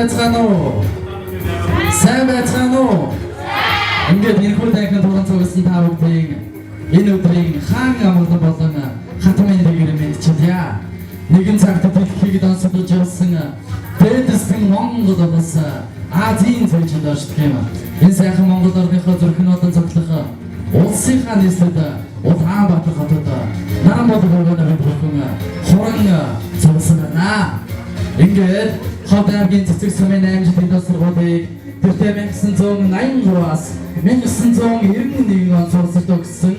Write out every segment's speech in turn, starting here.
байцгаана уу? Сайн байцгаана уу? Ингээд энэхүү дахин туран цугсан та бүхнийг энэ өдрийн хаан амгалан болон хатмын нэгээр мэдчилье. Нэгэн цагт дэлхийг дансуулж явсан дэдсгэн Монгол улс Азийн цэцэнд очдог юм. Энэ сайхан Монгол орныхоо зүрхнөөдөн цоглох улсынхаа нийслэлд Улаанбаатар хотод наран болгоогоор хөргөн хорон цугсан байна. Ингээд хот аймгийн цэцэг сумын 8 жилийн тусгуудыг тэртээ 1983-аас 1991 он суралцж өгсөн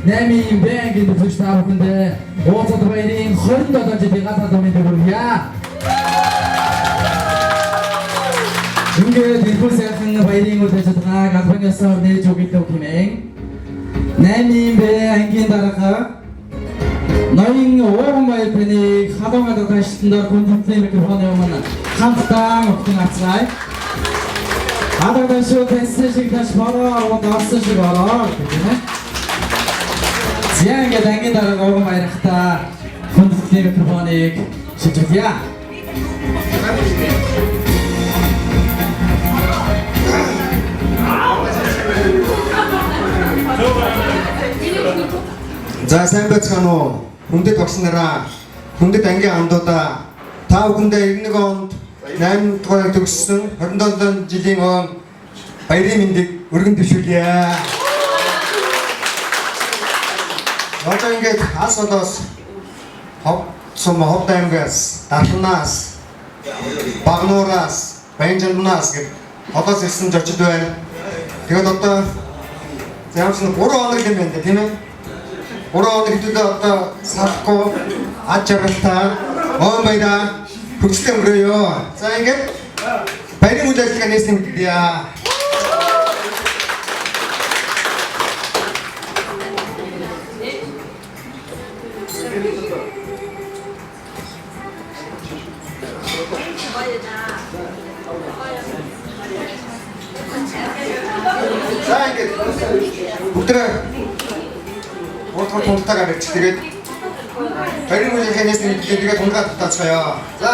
8-ийн бэнгийн төвч та бүхэндээ уулзалт баярын 27 жилийн гал халуун төрөйе. Ингээд энэ сайхан баярын үйл ажиллагааг албан ёсоор нээж өгөх хэмээн 8-ийн бэнгийн дарга ноён ууран баярыг халуун гадагшилтанд гүнзгий микрофоны өмнө хамтдаа өгсөн ацгай. Адагшил тэсэж гаш бороо удаасан шиг бороо гэнэ. Зянга дангийн дарга ууран баяртай гүнзгий микрофоныг шилжүүлье. За сайн байцгаана уу? Хүндэт багшнараа, хүндэт ангийн андуудаа та бүхэндээ 91 онд 8 дугаар төгссөн 27 жилийн он баярын мэндийг өргөн дэвшүүлье. Одоо ингээд хас болоос ховд аймгаас, Дарханаас, Багнуураас, Баянжанднаас гээд хотоос ирсэн зочид байна. Тэгээд одоо ямарсан 3 хоног юм байна тийм ээ. 3 хоног хэдүүлээ одоо салахгүй аж аргалтай ой баяраа хүчтэй өнгөрөөё. За ингээд баярын үйл ажиллагаа нээсэн мэдээ. За ингээд бүгдээ тунтагаа бич тэгээд баярын үйл ажиллагаанаас тэгээд тунгаа татацгаая. За.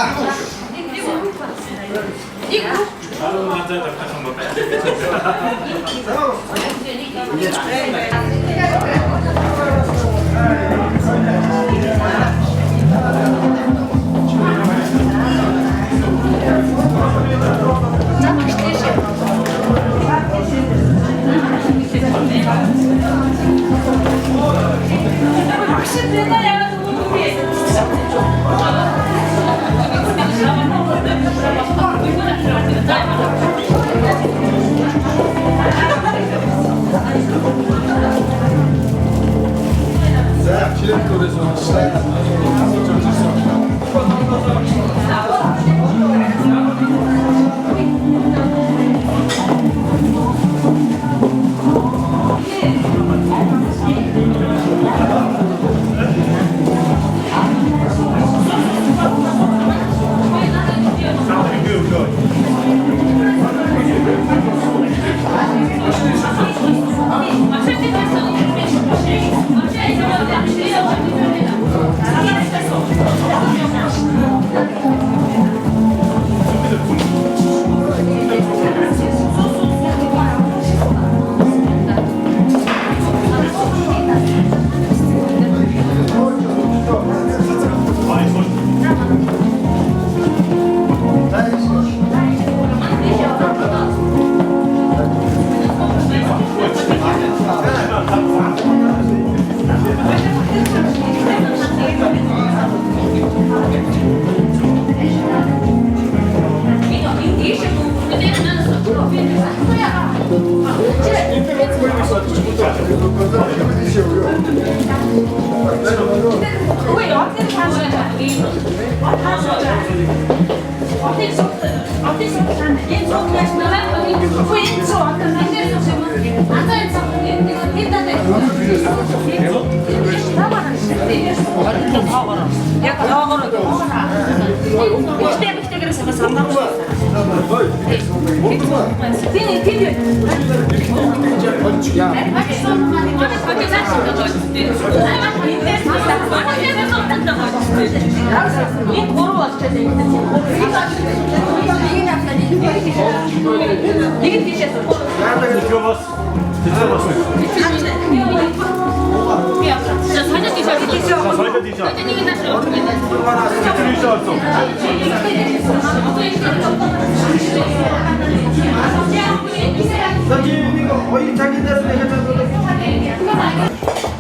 이 도로 왔을 때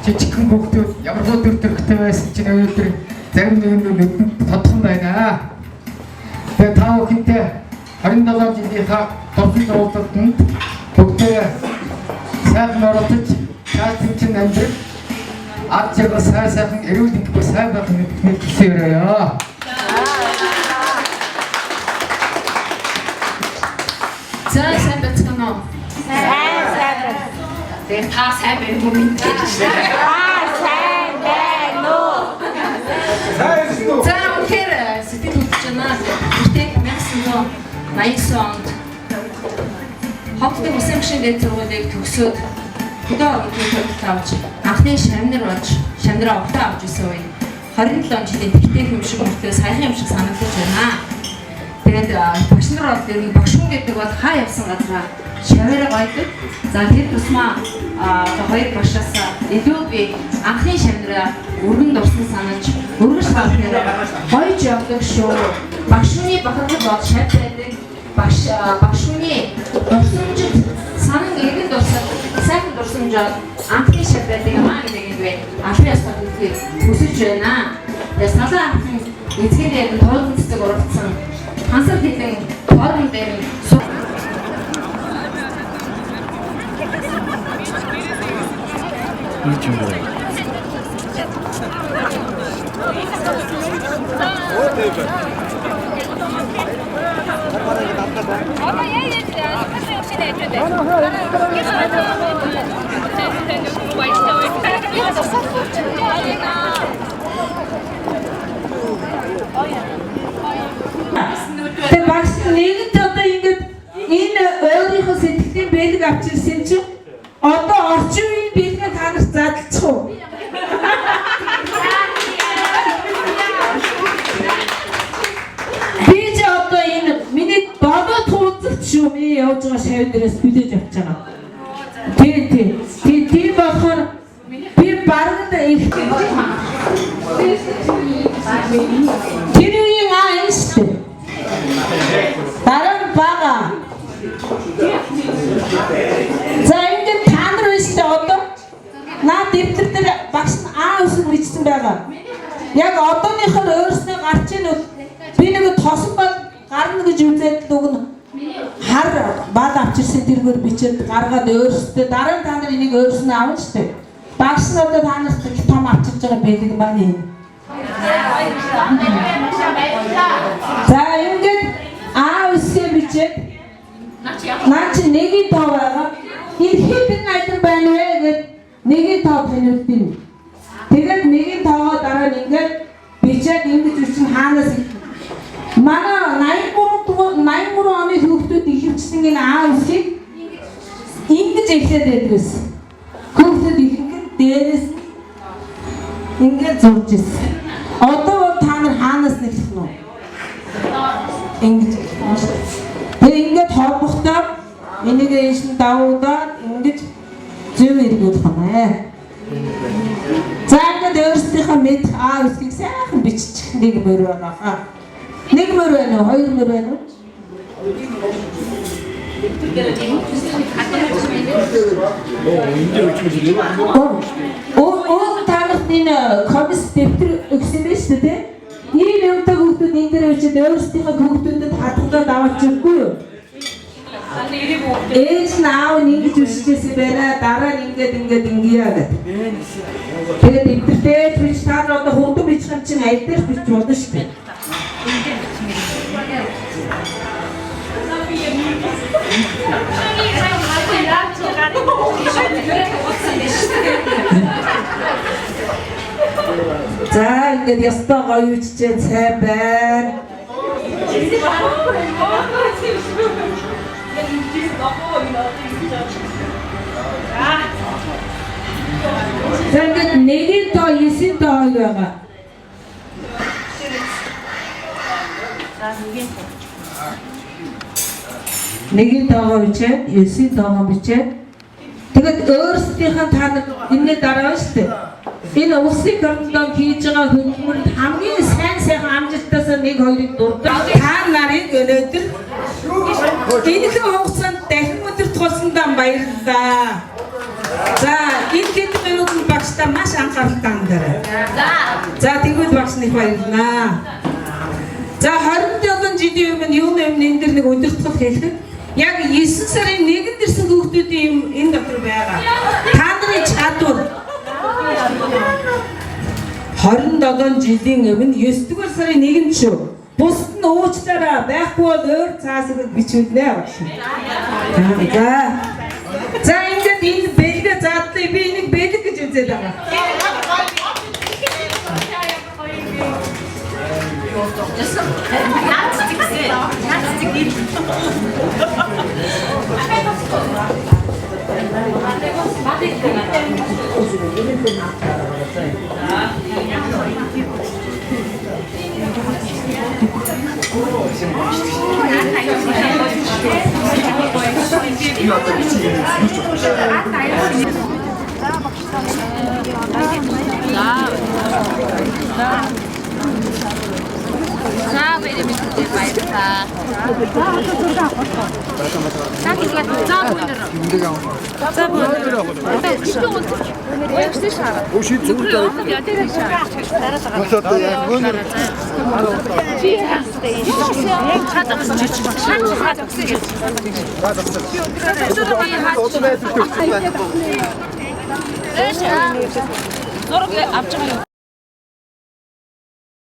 Жижигхэн хүүхдүүд ямар өдөр төрхтэй байсан чинь өнөөдөр зарим нэгэн тодхон байна. Тэгээ та бүхэнтэй 27 жилийнхаа тосын уулзалтанд бүгдээ сайхан оролцож цаасан чинь амьдрал ад жаргал сайхан эрүүл энхтэй сайн байх мэт хүсээрээ. За сайн бацхан уу? Тэгээ та сайн байх юм гэж сайн байна уу? За үнэхээр сэтгэл хөдлөж байна. Гэхдээ 1989 онд Ховдын Усан гишүүн дээд сургуулийг төгсөөд хөдөө орлогын авч анхны шамнар болж шамдраа өгтөө авч исэн үе 27 жилийн тэгтэй юм шиг мөртөө саяхан юм шиг санагдаж байна. Тэгээд багш нар бол нэг багш хүн гэдэг бол хаа явсан газараа шаваараа гойдог. За тэр тусмаа хоёр багшаас илүү би анхны шамдраа өргөн дурсан санаж өргөж баахнаар гойж явдаг шүү. Багш хүний бахархал бол шав байдаг. Багш хүний дурсамжид санан иргэн дурсах сайхан дурсамжаад анхны шав байдаг юм аа гэдэг нь албан ёсоор хүсэж байна. Тэгээд салаа ахын эцгээр туулгын цэцэг урагдсан хансар хэлэн форм дээр Тэг багш нэгэнт одоо ингэж энэ өөрийнхөө сэтгэлийн бэлэг авчирсан чинь одоо орчин үеийн бэлгээ танаас задлчих уу? Би ч одоо энэ миний бодоод хуудалт шүү би явж байгаа шавь дээрээс бүлээж авч байгаа. Тийм болохоор би баргад их тэр үеийн энэ шүү. Дараа бага. За ингээд та нар өстэй одоо наа дэвтэр дээр багш үсэг бичсэн байгаа. Яг одооныхоор өөрснөө гарч ийн би нэг тосон бол гарна гэж үзээд л өгнө. Хар бал авчирсан тэргээр бичээд гаргаад өөрсдөө дараа нь та нар энийг өөрснөө авна штэ. Багш нь одоо танаас том авчирж байгаа бэлэг маань юм. За ингээд үсгээ бичээд наа чи нэгийн тоо байгаа. Энэ хэдэн айдан байна вэ гэд нэгийн тоо танилцбин. Тэгээд нэгийн тоогоо дараа нь ингээд бичээд ингэж үчин хаанаас манай 83 оны хүүхдүүд ихэвчлэн энэ үсгийг ингэж эхлээд байдгаас. Хүүхдүүд ихэвчлэн дээрээс ингээд зурж ирсэн. Одоо та нар хаанаас нэглэх нь вэ? Ингэж. Тэгээ ингээд холбохдоо энийг ийш нь давуудаад ингэж зөв эргүүлэх юм аа. За ингээд өөрсдийнхөө мэд үсгийг сайхан биччих нэг мөр байна хаа. Нэг мөр байна уу? Хоёр мөр байна уу? Оо танах энэ комис дэвтэр өгсөн байж тээ. Ийм юмтай хүүхдүүд энэ дээр очиж өөрсдийнхөө хүүхдүүдэд хатгалаад аваач өггүй юу? Ээж наав ингэж үсчихсэн байна. Дараа нь ингээд ингэя гэдэг. Тэгээд интернет бич та одоо хурдан бичих юм чинь аль дээр бич болно шүү дээ. За ингээд ястаа гоё үчижээ цай байна. За ингээд нэгийн тоо 9 тоо байгаа. За нэгийн тоо. 1-ийн тоогоо бичээд 9-ийн тоогоо бичээд тэгээд өөрсдийнхээ та нар энэ дараа шүү дээ. Энэ улсын орндоо хийж байгаа хөдөлмөрөнд хамгийн сайхан амжилтаас 1-2-ыг дурдах. Та нарыг өнөөдөр энэхэн хугацаанд дахин өдөр тулсандаа баярлалаа. За энэ хэд минутанд багштай маш анхааралтай хандаарай. За тэгвэл багшныг баярлалаа. За 27 жилийн өмнө юуны өмнө энэ дэр нэг өдөртгөл хэлэхэд яг 9 сарын 1-нд ирсэн хүүхдүүдийн энэ дотор байгаа. Та нарын чадвар 27 жилийн өмнө 9-р сарын 1-нд шүү. Бусд нь уучлаарай. Байхгүй бол өөр цаасыг бичүүлнэ багш. За ингээд энэ бэлгээ заадлаа би энийг бэлэг гэж үзээд байгаа. За веремите баярлалаа. За тэгээд за бүгд. За бүгд. Өчтөж шараа. Өши зүгээр даа. Ядаж шараа. Дараа яг гонор. Чи хастай. Хадах чич. Хадах. Зураг авч байгаа.